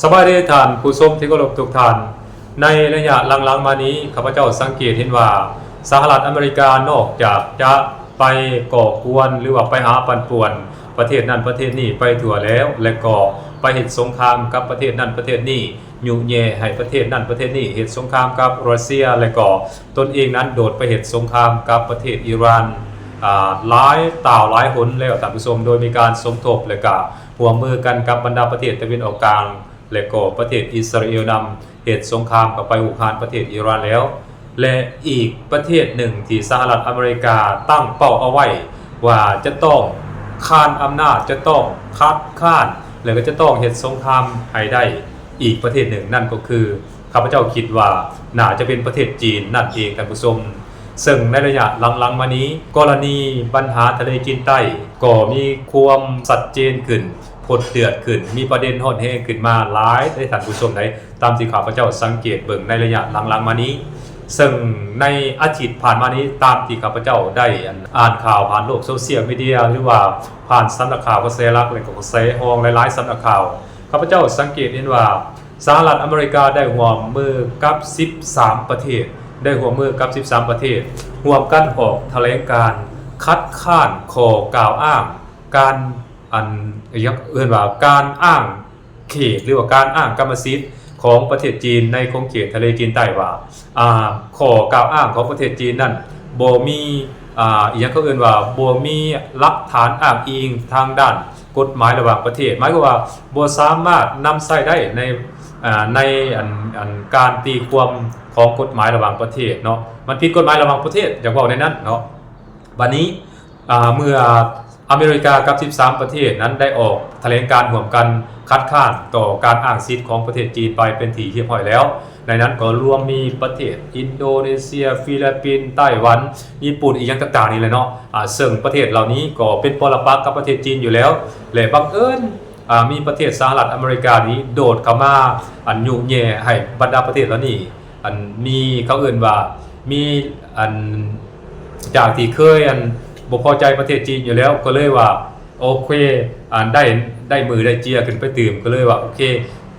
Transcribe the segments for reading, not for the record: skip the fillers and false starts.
สบายดีท่านผู้ชมที่เคารพทุกท่านในระยะหลังๆมานี้ข้าพเจ้าสังเกตเห็นว่าสหรัฐอเมริกานอกจากจะไปก่อกวนหรือว่าไปหาปั่นป่วนประเทศนั้นประเทศนี้ไปทั่วแล้วและก็ไปเฮ็ดสงครามกับประเทศนั้นประเทศนี้ยุแย่ให้ประเทศนั้นประเทศนี้เฮ็ดสงครามกับรัสเซียและก็ตนเองนั้นโดดไปเฮ็ดสงครามกับประเทศอิหร่านหลายหลายหนแล้วท่านผู้ชมโดยมีการสมทบและก็ร่วมมือกันกับบรรดาประเทศตะวันออกกลางและก็ประเทศอิสราเอลนำเหตุสงครามกับไปหุกคานประเทศอิหร่านแล้วและอีกประเทศหนึ่งที่สหรัฐอเมริกาตั้งเป้าเอาไว้ว่าจะต้องคานอำนาจจะต้องคัดค้านแล้วก็จะต้องเหตุสงครามให้ได้อีกประเทศหนึ่งนั่นก็คือข้าพเจ้าคิดว่าน่าจะเป็นประเทศจีนนั่นเองท่านผู้ชมซึ่งในระยะหลังๆมานี้กรณีปัญหาทะเลจีนใต้ก็มีความชัดเจนขึ้นพดเดือดขึ้นมีประเด็นฮอตแห้งขึ้นมาหลายได้ท่านผู้ชมได้ตามที่ข้าพเจ้าสังเกตเบิ่งในระยะหลังๆมานี้ซึ่งในอาทิตย์ผ่านมานี้ตามที่ข้าพเจ้าได้อ่านข่าวผ่านโลกโซเชียลมีเดียหรือว่าผ่านสำนักข่าวกระแสหลักและก็กระแสรองหลายๆสำนักข่าวข้าพเจ้าสังเกตเห็นว่าสหรัฐอเมริกาได้ร่วมมือกับ13ประเทศได้ร่วมมือกับ13ประเทศร่วมกันออกแถลงการคัดค้านข้อกล่าวอ้างการว่าการอ้างเขตหรือว่าการอ้างกรรมสิทธิ์ของประเทศจีนในขอบเขตทะเลจีนใต้ว่าข้อกล่าวอ้างของประเทศจีนนั้นบ่มีว่าบ่มีหลักฐานอ้างอิงทางด้านกฎหมายระหว่างประเทศหมายความว่าบ่สามารถนำใช้ได้ในการตีความของกฎหมายระหว่างประเทศเนาะมันผิดกฎหมายระหว่างประเทศอย่างว่าในนั้นเนาะวันนี้เมื่ออเมริกากับ13ประเทศนั้นได้ออกแถลงการร่วมกันคัดค้านต่อการอ้างสิทธิ์ของประเทศจีนไปเป็นที่เรียบร้อยแล้วในนั้นก็รวมมีประเทศอินโดนีเซียฟิลิปปินส์ไต้หวันญี่ปุ่นอีกอย่างต่างๆนี่เลยเนาะซึ่งประเทศเหล่านี้ก็เป็นปรปักษ์กับประเทศจีนอยู่แล้วและบังเอิญมีประเทศสหรัฐอเมริกานี้โดดเข้ามายุแย่ให้บรรดาประเทศเหล่านี้มีเขาเอ่ยว่ามีจากที่เคยบ่พอใจประเทศจีนอยู่แล้วก็เลยว่าโอเคได้มือได้เจียขึ้นไปตื่มก็เลยว่าโอเค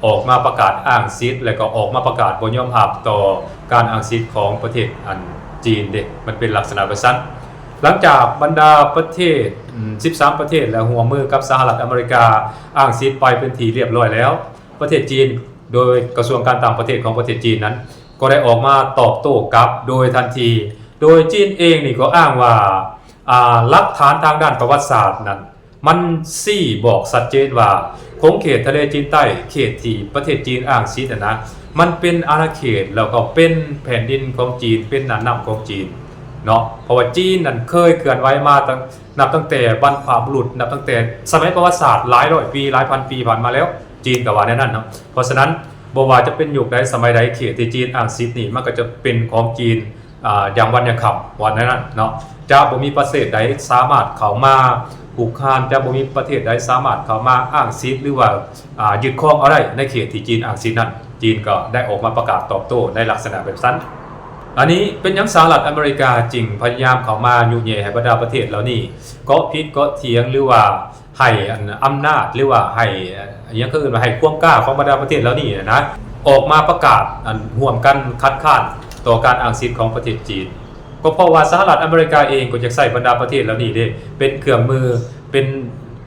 ออกมาประกาศอ้างสิทธิ์แล้วก็ออกมาประกาศบ่ยอมรับต่อการอ้างสิทธิ์ของประเทศจีนเด้มันเป็นลักษณะแบบนั้นหลังจากบรรดาประเทศ13ประเทศและร่วมมือกับสหรัฐอเมริกาอ้างสิทธิ์ไปเป็นที่เรียบร้อยแล้วประเทศจีนโดยกระทรวงการต่างประเทศของประเทศจีนนั้นก็ได้ออกมาตอบโต้กลับโดยทันทีโดยจีนเองนี่ก็อ้างว่าหลักฐานทางด้านประวัติศาสตร์นั้นมันบอกชัดเจนว่าคงเขตทะเลจีนใต้เขตที่ประเทศจีนอ้างสิทธิ์นะมันเป็นอาณาเขตแล้วก็เป็นแผ่นดินของจีนเป็นน่านน้ำของจีนเนาะเพราะว่าจีนนั้นเคยเคลื่อนไหวมาตั้งแต่บรรพบุรุษนับตั้งแต่สมัยประวัติศาสตร์หลายร้อยปีหลายพันปีผ่านมาแล้วจีนก็ว่าแน่นอนเนาะเพราะฉะนั้นบ่ว่าจะเป็นยุคใดสมัยใดเขตที่จีนอ้างสิทธิ์นี่มันก็จะเป็นของจีนอย่างวันยังคำวันนั้นเนาะจะบ่มีประเทศใดสามารถเข้ามาผูกคานจะบ่มีประเทศใดสามารถเข้ามาอ้างสิทธิ์หรือว่ายึดครองเอาได้ในเขตที่จีนอ้างสิทธิ์นั้นจีนก็ได้ออกมาประกาศตอบโต้ในลักษณะแบบนั้นอันนี้เป็นยังสหรัฐอเมริกาจริงพยายามเข้ามายุแย่ให้บรรดาประเทศเหล่านี้ก็ผิดก็เถียงหรือว่าให้อำนาจหรือว่าให้อย่างอื่นว่าให้ความกล้าของบรรดาประเทศเหล่านี้นะออกมาประกาศร่วมกันคัดค้านต่อการอ้างสิทธิ์ของประเทศจีนก็เพราะว่าสหรัฐอเมริกาเองก็จะใส่บรรดาประเทศเหล่านี้เด้เป็นเครื่องมือเ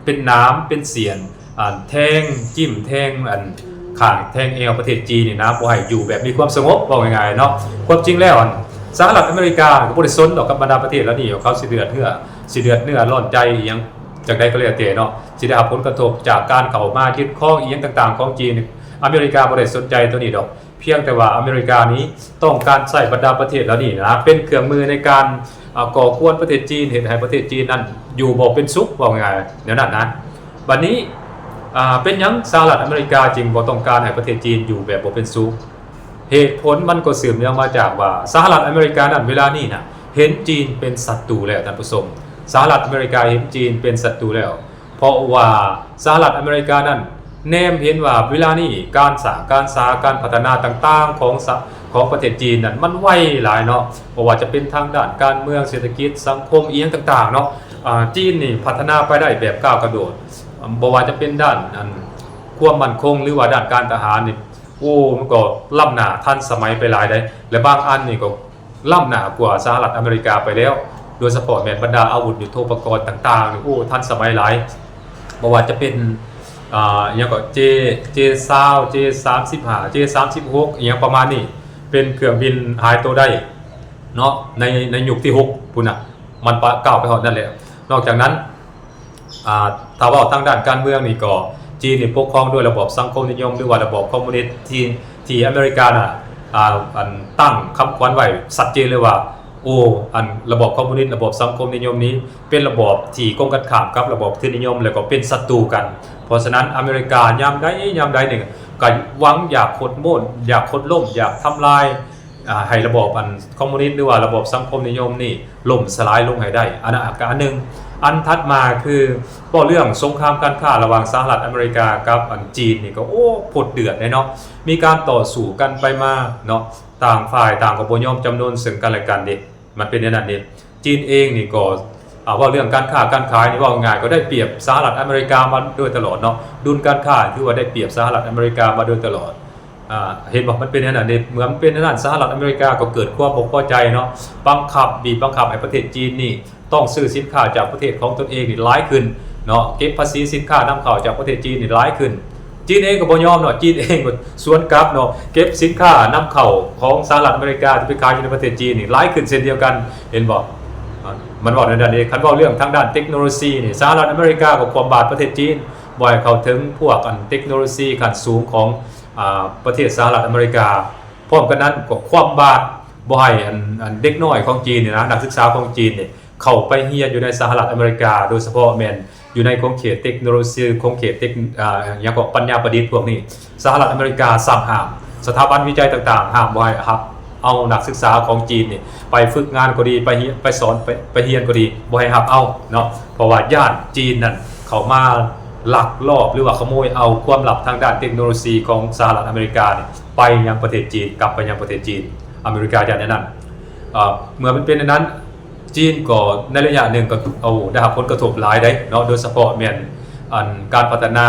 ป็นน้ำเป็นเสียนแทงจิ้มแทงข้างแทงเอวประเทศจีนนี่นะบ่ให้อยู่แบบมีความสงบว่าง่ายๆเนาะความจริงแล้วสหรัฐอเมริกาก็บ่ได้สนดอกกับบรรดาประเทศเหล่านี้เขาสิเดือดเนื้อร้อนใจอีหยังจากใดก็แล้วแต่เนาะสิได้รับผลกระทบจากการเข้ามายึดครองอีหยังต่างๆของจีนอเมริกาบ่ได้สนใจตัวนี้ดอกเพียงแต่ว่าอเมริกานี้ต้องการใช้บรรดาประเทศเหล่านี้นะเป็นเครื่องมือในการก่อกวนประเทศจีนเห็นให้ประเทศจีนนั้นอยู่บ่เป็นสุขว่าง่ายๆแนวนั้นนะบัดนี้เป็นหยังสหรัฐอเมริกาจึงบ่ต้องการให้ประเทศจีนอยู่แบบบ่เป็นสุขเหตุผลมันก็สืบเนื่องมาจากว่าสหรัฐอเมริกานั้นเวลานี้น่ะเห็นจีนเป็นศัตรูแล้วท่านผู้ชมสหรัฐอเมริกาเห็นจีนเป็นศัตรูแล้วเพราะว่าสหรัฐอเมริกานั้นแนมเห็นว่าเวลานี้การสร้างการพัฒนาต่างๆของประเทศจีนนั้นมันไวหลายเนาะเพราะว่าจะเป็นทางด้านการเมืองเศรษฐกิจสังคมอีกต่างๆเนาะจีนนี่พัฒนาไปได้แบบก้าวกระโดดบ่ว่าจะเป็นด้านค ความมั่นคงหรือว่าด้านการทหารนี่โอ้มันก็ล้ำหน้าทันสมัยไปหลายได้และบางอันนี่ก็ล้ำหน้ากว่าสหรัฐอเมริกาไปแล้วโดยเฉพาะแม่นบรรดาอาวุธยุทโธปกรณ์ต่างๆนี่โอ้ทันสมัยหลายบ่ว่าจะเป็นอย่างก็J20 J35 J36อย่างประมาณนี้เป็นเครื่องบินหายตัวได้เนาะในยุคที่6พุ่นน่ะมันก้าวไปฮอดนั่นแหละนอกจากนั้นถ้าว่าทางด้านการเมืองนี่ก็จีนนี่ปกครองด้วยระบบสังคมนิยมหรือว่าระบบคอมมิวนิสต์ที่อเมริกาน่ะตั้งคำขวัญไว้ชัดเจนเลยว่าโอ้ระบบคอมมิวนิสต์ระบบสังคมนิยมนี้เป็นระบบที่กงกันข้ามกับระบบทุนนิยมแล้วก็เป็นศัตรูกันเพราะฉะนั้นอเมริกายามใดหนึ่งก็หวังอยากโค่นโม่นอยากโค่นล้มอยากทำลายให้ระบบคอมมิวนิสต์หรือว่าระบบสังคมนิยมนี่ล่มสลายลงให้ได้อันนั้นอันหนึ่งอันถัดมาคือก็เรื่องสงครามการค้าระหว่างสหรัฐอเมริกากับจีนนี่ก็โอ้ผดเดือดเลยเนาะมีการต่อสู้กันไปมาเนาะต่างฝ่ายต่างก็บ่ยอมจำนนซึ่งกันและกันเด็กมันเป็นอย่างนั้นเด็กจีนเองนี่ก็ว่าเรื่องการค้าการขายนี่ว่าง่ายก็ได้เปรียบสหรัฐอเมริกามาโดยตลอดเนาะดุลการค้าคือว่าได้เปรียบสหรัฐอเมริกามาโดยตลอดเห็นบอกมันเป็นอย่างนั้นเด็กเหมือนเป็นอย่างนั้นสหรัฐอเมริกาก็เกิดความบ่พอใจเนาะบังคับให้ประเทศจีนนี่ต้องซื้อสินค้าจากประเทศของตนเองนี่หลายขึ้นเนาะเก็บภาษีสินค้านำเข้าจากประเทศจีนนี่หลายขึ้นจีนเองก็บ่ยอมเนาะจีนเองก็สวนกลับเนาะเก็บสินค้านำเข้าของสหรัฐอเมริกาที่ไปขายอยู่ในประเทศจีนนี่หลายขึ้นเช่นเดียวกันเห็นบ่มันบอกในด้านนี้คันว่าเรื่องทางด้านเทคโนโลยีนี่สหรัฐอเมริกาก็ความบาดประเทศจีนบ่ให้เข้าถึงพวกเทคโนโลยีขั้นสูงของประเทศสหรัฐอเมริกาพร้อมกันนั้นก็ความบาดบ่ให้เด็กน้อยของจีนนี่นะนักศึกษาของจีนนี่เข้าไปเรียนอยู่ในสหรัฐอเมริกาโดยเฉพาะแม่นอยู่ในของเขตเทคโนโลยีของเขตอย่างก็ปัญญาประดิษฐ์พวกนี้สหรัฐอเมริกาสั่งห้ามสถาบันวิจัยต่างๆห้ามบ่ให้ครับเอานักศึกษาของจีนนี่ไปฝึกงานก็ดีไปสอนไปเรียนก็ดีบ่ให้รับเอาเนาะเพราะว่าญาติจีนนั่นเข้ามาลักลอบหรือว่าขโมยเอาความลับทางด้านเทคโนโลยีของสหรัฐอเมริกาไปยังประเทศจีนกลับไปยังประเทศจีนอเมริกาอย่างนั้นเมื่อมันเป็นอย่างนั้นจีนก็ในระยะหนึ่งก็ได้รับผลกระทบหลายได้เนาะโดยเฉพาะแม่นการพัฒนา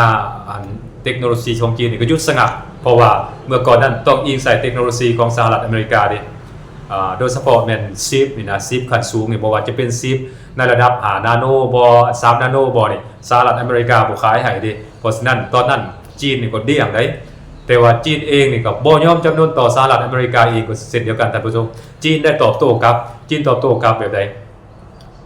เทคโนโลยีของจีนก็หยุดชะงักเพราะว่าเมื่อก่อนนั้นต้องอิงใส่เทคโนโลยีของสหรัฐอเมริกาโดยเฉพาะแม่นซิปนี่นะซิปขั้นสูงนี่บ่ว่าจะเป็นซิปในระดับ5นาโนบ่3นาโนบ่นี่สหรัฐอเมริกาบ่ขายให้เด้เพราะฉะนั้นตอนนั้นจีนนี่ก็เดี่ยงได้แต่ว่าจีนเองนี่ก็บ่ยอมจำนนต่อสหรัฐอเมริกาเองก็เช่นเดียวกันท่านผู้ชมจีนได้ตอบโต้กลับจีนตอบโต้กลับแบบใด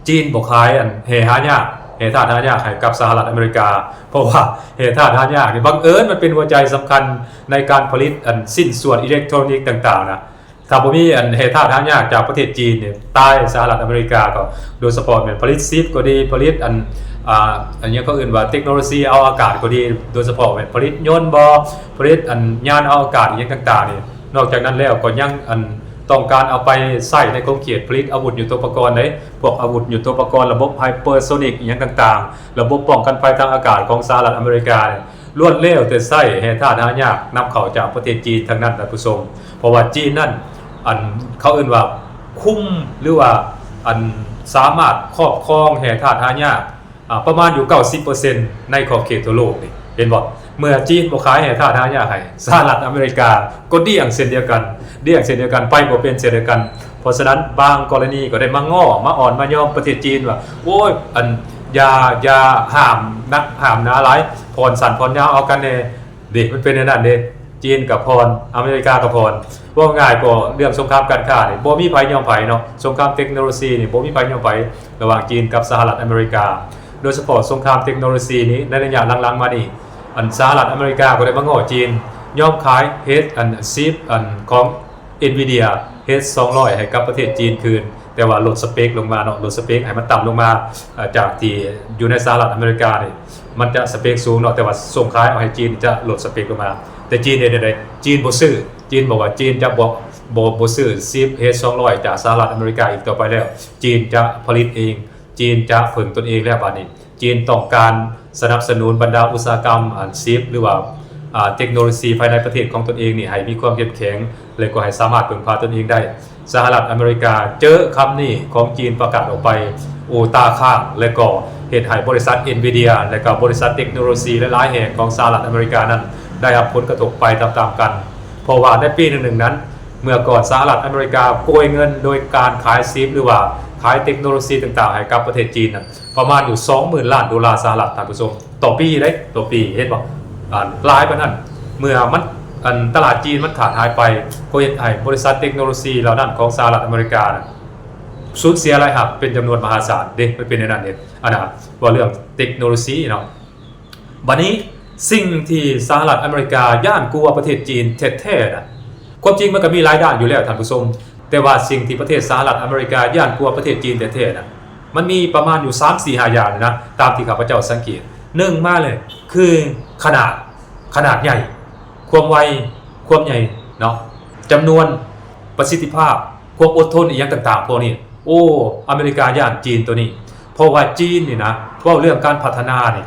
จีนบ่ขายแห่หายากแห่ธาตุหายากให้กับสหรัฐอเมริกาเพราะว่าแห่ธาตุหายากนี่บังเอิญมันเป็นหัวใจสำคัญในการผลิตสิ้นส่วนอิเล็กทรอนิกส์ต่างๆนะถ้าบ่มีแห่ธาตุหายากจากประเทศจีนเนี่ยตายสหรัฐอเมริกาก็โดยเฉพาะเป็นผลิตซิปก็ดีผลิตอันนี้ก็อื่นว่าเทคโนโลยีเอาอากาศก็ดีโดยเฉพาะเป็นผลิตยนต์ผลิตยานเอาอากาศอย่างต่างๆนี่นอกจากนั้นแล้วก็ยังต้องการเอาไปใส่ในขอบเขตผลิตอาวุธยุทโธปกรณ์พวกอาวุธยุทโธปกรณ์ระบบไฮเปอร์โซนิกอย่างต่างๆระบบป้องกันภัยทางอากาศของสหรัฐอเมริกาล้วนแล้วแต่ใส่แห่ธาตุหายากนำเข้าจากประเทศจีนทั้งนั้นท่านผู้ชมเพราะว่าจีนนั่นเขาเอ่นว่าคุ้มหรือว่าสามารถครอบครองแห่ธาตุหายากประมาณอยู่ 90% ในขอบเขตทั่วโลกนี่เห็นบ่เมื่อจีนบ่ขายแห่ธาตุหายากให้สหรัฐอเมริกาก็เดี่ยงเช่นเดียวกันไปบ่เป็นเช่นเดียวกันเพราะฉะนั้นบางกรณีก็ได้มาง้อมาอ่อนมายอมประเทศจีนว่าโอ้ยอย่าห้ามนักห้ามนะหลายผ่อนสั่นผ่อนยาวเอากันแน่ดิมันเป็นอย่างนั้นเด้จีนกับพรอเมริกากับพรว่าง่ายก็เรื่องสงครามการค้านี่บ่มีไผยอมไผเนาะสงครามเทคโนโลยีนี่บ่มีไผยอมไประหว่างจีนกับสหรัฐอเมริกาโดยเฉพาะสงครามเทคโนโลยีนี้ในระยะหลังๆมานี่สหรัฐอเมริกาก็ได้มาง้อจีนยอมขายเฮดซิปของ Nvidia H200 ให้กับประเทศจีนคืนแต่ว่าลดสเปคลงมาเนาะลดสเปคให้มันต่ำลงมาจากที่อยู่ในสหรัฐอเมริกานี่มันจะสเปคสูงเนาะแต่ว่าส่งขายเอาให้จีนจะลดสเปคลงมาแต่จีนเนี่ยใดจีนบ่ซื้อจีนบอกว่าจีนจะบ่ซื้อซิป H200 จากสหรัฐอเมริกาอีกต่อไปแล้วจีนจะผลิตเองจีนจะฝึกตนเองแล้วบัดนี้จีนต้องการสนับสนุนบรรดาอุตสาหกรรมซิปหรือว่าเทคโนโลยีภายในประเทศของตนเองนี่ให้มีความเข้มแข็งและก็ให้สามารถพึ่งพาตนเองได้สหรัฐอเมริกาเจอคำนี้ของจีนประกาศออกไป ตาข้างและก็เหตุให้บริษัท NVIDIA และก็บริษัทเทคโนโลยีหลายๆแห่งของสหรัฐอเมริกานั้นได้รับผลกระทบไปตามๆกันเพราะว่าในปีหนึ่งนั้นเมื่อก่อนสหรัฐอเมริกาโกยเงินโดยการขายซิปหรือว่าขายเทคโนโลยีต่างๆให้กับประเทศจีนนั้นประมาณอยู่ 20,000 ล้านดอลลาร์สหรัฐท่านผู้ชมต่อปีได้ต่อปีเห็นบ่หลายปานนั้นเมื่อมันตลาดจีนมันขาดหายไปก็เฮ็ดให้บริษัทเทคโนโลยีเหล่านั้นของสหรัฐอเมริกาสูญเสียรายรับเป็นจำนวนมหาศาลเด้มันเป็นในนั้นเองว่าเรื่องเทคโนโลยีเนาะบัดนี้สิ่งที่สหรัฐอเมริกาย่านกลัวประเทศจีนแท้ๆน่ะความจริงมันก็มีหลายด้านอยู่แล้วท่านผู้ชมแต่ว่าสิ่งที่ประเทศสหรัฐอเมริกาย่านกลัวประเทศจีนแท้ๆน่ะมันมีประมาณอยู่ 3-4-5 อย่างนะตามที่ข้าพเจ้าสังเกต1มาเลยคือขนาดใหญ่ความไวความใหญ่เนาะจำนวนประสิทธิภาพความอดทนอีกอย่างต่างๆพวกนี้อเมริกาย่านจีนตัวนี้เพราะว่าจีนนี่นะว่าเรื่องการพัฒนานี่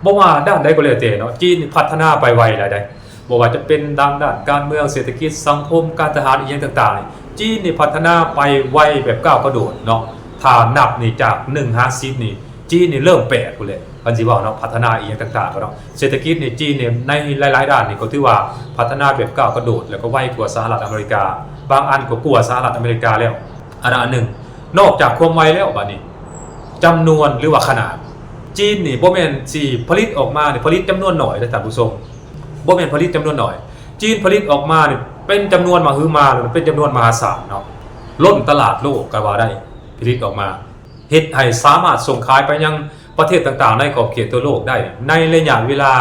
บ่ว่าด้านใดก็แล้วแต่เนาะจีนพัฒนาไปไวหลายได้บ่ว่าจะเป็นด้านการเมืองเศรษฐกิจสังคมการทหารอีกอย่างต่างๆนี่จีนนี่พัฒนาไปไวแบบก้าวกระโดดเนาะถ้านับนี่จาก1-10นี่จีนนี่เริ่ม8พุ่นแหละกันสิว่าเนาะพัฒนาอีกอย่างต่างๆก็เนาะเศรษฐกิจนี่จีนเนี่ยในหลายๆด้านนี่ก็ถือว่าพัฒนาแบบก้าวกระโดดแล้วก็ไวกว่าสหรัฐอเมริกาบางอันก็กว่าสหรัฐอเมริกาแล้วอันนึงนอกจากความไวแล้วบัดนี้จำนวนหรือว่าขนาดจีนนี่บ่แม่นสิผลิตออกมานี่ผลิตจำนวนน้อยเด้อท่านผู้ชมบ่แม่นผลิตจำนวนน้อยจีนผลิตออกมานี่เป็นจำนวนมหึมาเป็นจำนวนมหาศาลเนาะล้นตลาดโลกก็ว่าได้ผลิตออกมาเฮ็ดให้สามารถส่งขายไปยังประเทศต่างๆในขอบเขตทั่วโลกได้ในระยะเวลา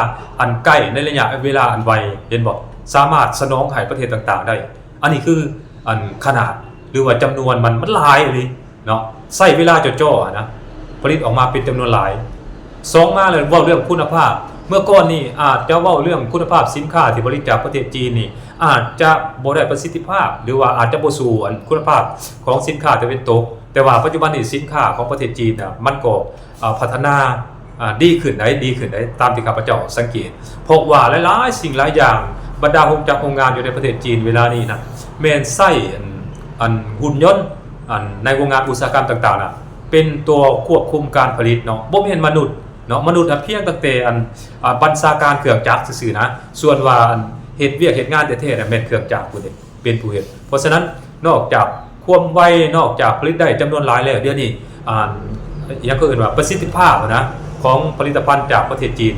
อันใกล้ในระยะเวลาอันไวเห็นบ่สามารถสนองให้ประเทศต่างๆได้อันนี้คืออันขนาดหรือว่าจำนวนมันหลายอีหลีเนาะใช้เวลาจ่อๆนะผลิตออกมาเป็นจำนวนหลาย2มาเลยเว้าเรื่องคุณภาพเมื่อก่อนนี่อาจจะเว้าเรื่องคุณภาพสินค้าที่ผลิตจากประเทศจีนนี่อาจจะบ่ได้ประสิทธิภาพหรือว่าอาจจะบ่สู่คุณภาพของสินค้าตะวันตกแต่ว่าปัจจุบันนี้สินค้าของประเทศจีนน่ะมันก็พัฒนาดีขึ้นได้ตามที่ข้าพเจ้าสังเกตเพราะว่าหลายๆสิ่งหลายอย่างบรรดาโรงงานอยู่ในประเทศจีนเวลานี้นะแม่นใช้หุ่นยนต์ในโรงงานอุตสาหกรรมต่างๆน่ะเป็นตัวควบคุมการผลิตเนาะบ่แม่นมนุษย์เนาะมนุษย์เพียงตั้งแต่บัญชาการเครื่องจักรซื่อๆนะส่วนว่าเฮ็ดเวียกเฮ็ดงานแท้ๆน่ะแม่นเครื่องจักรพุ่นเด้เป็นผู้เฮ็ดเพราะฉะนั้นนอกจากความไวนอกจากผลิตได้จำนวนหลายแล้วเดี๋ยวนี้อย่างก็เอื่นว่าประสิทธิภาพนะของผลิตภัณฑ์จากประเทศจีน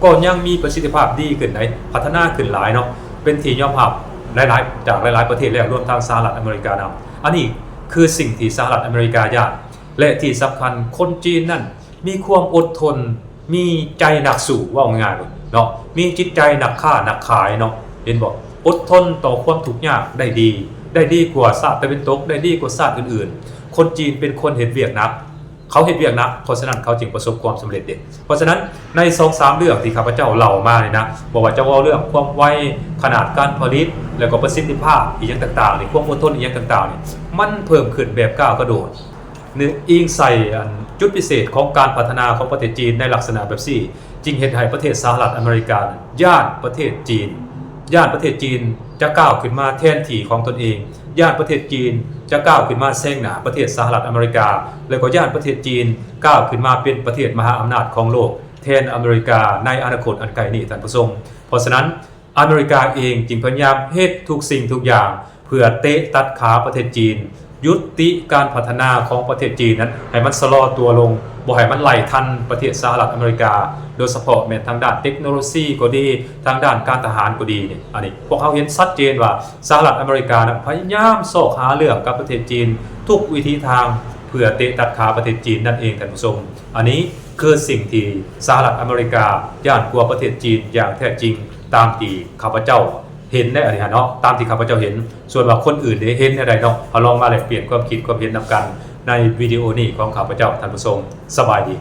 ก็ยังมีประสิทธิภาพดีขึ้นไหนพัฒนาขึ้นหลายเนาะเป็นที่ยอมรับหลายๆจากหลายๆประเทศแล้วรวมทั้งสหรัฐอเมริกานะอันนี้คือสิ่งที่สหรัฐอเมริกาอยากและที่สำคัญคนจีนนั่นมีความอดทนมีใจหนักสู้ว่าง่ายๆเนาะมีจิตใจหนักฆ่าหนักขายเนาะเห็นบอกอดทนต่อความทุกข์ยากได้ดีกว่าชาติตะวันตกได้ดีกว่าชาติอื่นๆคนจีนเป็นคนเฮ็ดเวียกหนักเขาเฮ็ดเวียกหนักเพราะฉะนั้นเขาจึงประสบความสำเร็จเด็ดเพราะฉะนั้นใน 2-3 เรื่องที่ข้าพเจ้าเล่ามาเนี่ยนะบอกว่าจะเว้าเรื่องความไวขนาดการผลิตแล้วก็ประสิทธิภาพอีกอย่างต่างๆนี่ความอดทนอีกอย่างต่างๆนี่มันเพิ่มขึ้นแบบก้าวกระโดดอิงใส่จุดพิเศษของการพัฒนาของประเทศจีนในลักษณะแบบนี้จึงเฮ็ดให้ประเทศสหรัฐอเมริกาย่านประเทศจีนจะก้าวขึ้นมาแทนที่ของตนเองย่านประเทศจีนจะก้าวขึ้นมาแซงหน้าประเทศสหรัฐอเมริกาแล้วก็ย่านประเทศจีนก้าวขึ้นมาเป็นประเทศมหาอำนาจของโลกแทนอเมริกาในอนาคตอันไกลนี้ท่านผู้ชมเพราะฉะนั้นอเมริกาเองจึงพยายามเฮ็ดทุกสิ่งทุกอย่างเพื่อเตะตัดขาประเทศจีนยุติการพัฒนาของประเทศจีนนั้นให้มันชะลอตัวลงบ่ให้มันไหลทันประเทศสหรัฐอเมริกาโดยเฉพาะแม้ทางด้านเทคโนโลยีก็ดีทางด้านการทหารก็ดีนี่อันนี้พวกเขาเห็นชัดเจนว่าสหรัฐอเมริกาพยายามซอกหาเรื่องกับประเทศจีนทุกวิธีทางเพื่อเตะตัดขาประเทศจีนนั่นเองท่านผู้ชมอันนี้คือสิ่งที่สหรัฐอเมริกาย่านกลัวประเทศจีนอย่างแท้จริงตามที่ข้าพเจ้าเห็นได้อะไรเนาะตามที่ข้าพเจ้าเห็นส่วนว่าคนอื่นได้เห็นอะไรเนาะเอาลองมาแลกเปลี่ยนความคิดความเห็นนำกันในวิดีโอนี้ของข้าพเจ้าท่านผู้ชมสบายดี